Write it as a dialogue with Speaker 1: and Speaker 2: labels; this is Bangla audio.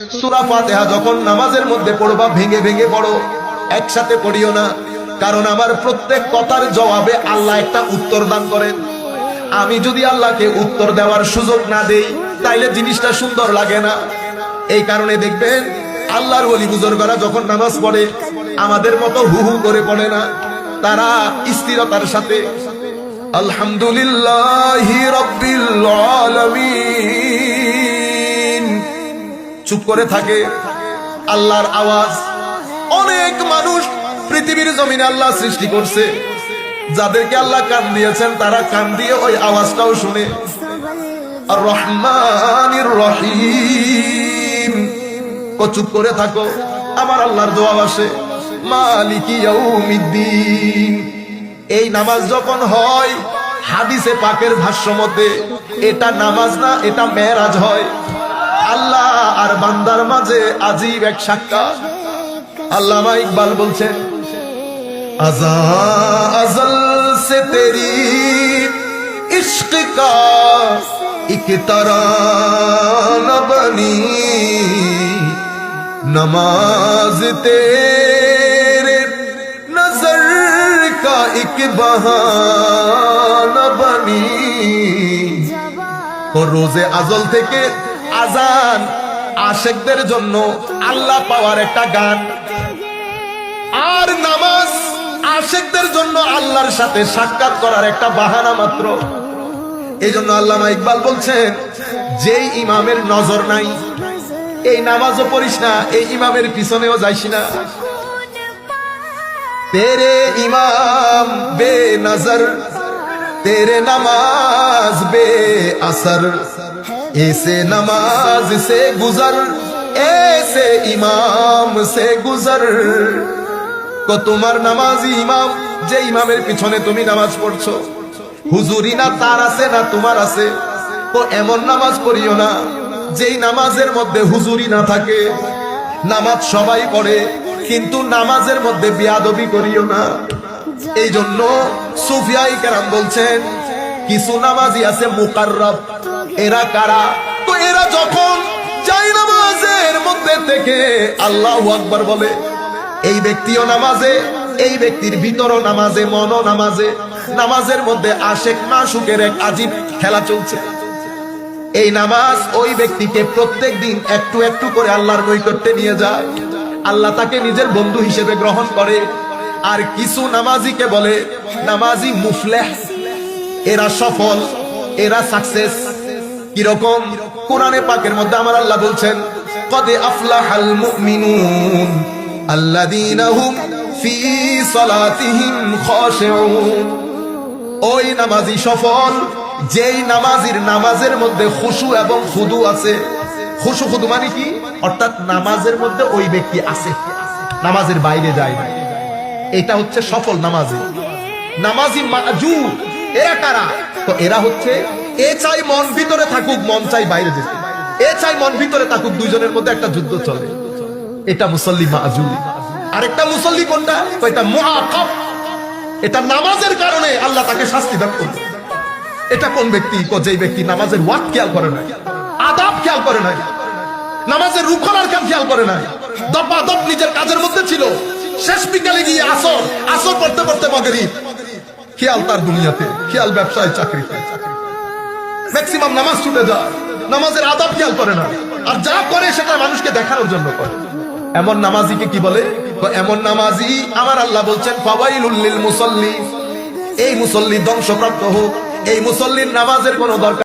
Speaker 1: সূরা ফাতিহা যখন নামাজের মধ্যে পড়বা ভেঙে ভেঙে পড়ো, একসাথে পড়িও না। কারণ আমার প্রত্যেক কথার জবাবে আল্লাহ একটা উত্তর দান করেন। আমি যদি আল্লাহকে উত্তর দেওয়ার সুযোগ না দেই তাইলে জিনিসটা সুন্দর লাগে না। এই কারণে দেখবেন আল্লাহর ওলি বুজুর্গরা যখন নামাজ পড়ে আমাদের মতো হু হু করে পড়ে না, তারা স্থিরতার সাথে আলহামদুলিল্লাহি রাব্বিল আলামিন চুপ করে থাকে। আল্লাহর আওয়াজ, অনেক মানুষ পৃথিবীর জমিনে আল্লাহ সৃষ্টি করছে, যাদেরকে আল্লাহ কান দিয়েছেন তারা কান দিয়ে ওই আওয়াজটাও শুনে। আর রহমানির রহিম চুপ করে থাকো, আমার আল্লাহর জবাব আসে মালিকি ইয়াউমিদ্দিন। এই নামাজ যখন হয় হাদিসে পাকের ভাষ্য মতে এটা নামাজ না, এটা মেরাজ হয়। আল্লাহ আর বান্দার মাঝে আজীব এক সাক্ষাৎ। আল্লামা ইকবাল বলছেন আজা আজল সে তেরি ইশক কা এক তারানা বনি, নমাজ তেরে নজর কা এক বাহানা বনি। ও রোজে আজল থেকে আজান আশেকদের জন্য আল্লাহ পাওয়ার একটা গান, আর নামাজ আশেকদের জন্য আল্লাহর সাথে সাক্ষাৎ করার একটা বাহানা মাত্র। এই জন্য আল্লামা ইকবাল বলছেন যেই ইমামের নজর নাই এই নামাজও পড়িস না, এই ইমামের পিছনেও যাইস না। তেরে ইমাম বে নজর তেরে নমাজ বে আসর, ऐसे नमाज से गुजर ऐसे इमाम से गुजर। को তোমার নামাজি ইমাম, যে ইমামের পিছনে তুমি নামাজ পড়ছো হুজুরি না তার আছে না তোমার আছে, তো এমন নামাজ পড়িও না যেই নামাজের মধ্যে হুজুরি না থাকে। নামাজ সবাই পড়ে কিন্তু নামাজের মধ্যে বেয়াদবি করিও না। এই জন্য সুফিয়ায়ে কেরাম বলছেন কিছু নামাজি আছে মুকাররাব। এরা কারা? তো এরা যখন যাই নামাজের মধ্যে থেকে আল্লাহু আকবার বলে, এই ব্যক্তিও নামাজে, এই ব্যক্তির ভিতরও নামাজে, মনও নামাজে, নামাজের মধ্যে আশেক মাশুকের এক আজীব খেলা চলছে। এই নামাজ ওই ব্যক্তিকে প্রত্যেক দিন একটু একটু করে আল্লাহর নৈকট্যে নিয়ে যায়। আল্লাহ তাকে নিজের বন্ধু হিসেবে গ্রহণ করে। আর কিছু নামাজিকে বলে নামাজি মুফলেহ, এরা সফল, এরা সাকসেস। কিরকম? কোরআনে পাকের মধ্যে আমার আল্লাহ বলছেন কদ আফলাহাল মুমিনুন আল্লাযীনা হুম ফি সালাতিহিম খাশিউন। ওই নামাজি সফল যেই নামাজির নামাজের মধ্যে খুশু এবং খুদু আছে। খুশু খুদু মানে কি? অর্থাৎ নামাজের মধ্যে ওই ব্যক্তি আছে, নামাজের বাইরে যায় না। এটা হচ্ছে সফল নামাজি। নামাজি মাজুব এরা কারা? তো এরা হচ্ছে এ চাই মন ভিতরে থাকুক, মন চাই বাইরে যেতে, এ চাই মন ভিতরে থাকুক, দুইজনের মধ্যে একটা যুদ্ধ চলে। এটা মুসল্লি মাজুব। আরেকটা মুসল্লি কোনটা? এটা মুআকাব। এটা নামাজের কারণে আল্লাহ তাকে শাস্তি দান করবে। এটা কোন ব্যক্তি? যেই ব্যক্তি নামাজের ওয়াক্ত খেয়াল করে না, আদাব খেয়াল করে না, নামাজের রুকন আরকান খেয়াল করে না, দপাদপ নিজের কাজের মধ্যে ছিল, শেষ বিকালে গিয়ে আসর পড়তে পড়তে মাগরিব, খেয়াল তার দুনিয়াতে, খেয়াল ব্যবসায়, চাকরিতে, ম্যাক্সিমাম নামাজ ছুটে যায়, নামাজের আদাব খেয়াল করে না, আর যা করে সেটা মানুষকে দেখানোর জন্য করে। এমন নামাজিকে কি বলে? এমন নামাজি আমার আল্লাহ বলছেন ফাওয়াইলুল লিল মুসাল্লি, এই মুসল্লি ধ্বংসপ্রাপ্ত হোক, এই মুসল্লির নামাজের কোনো দরকার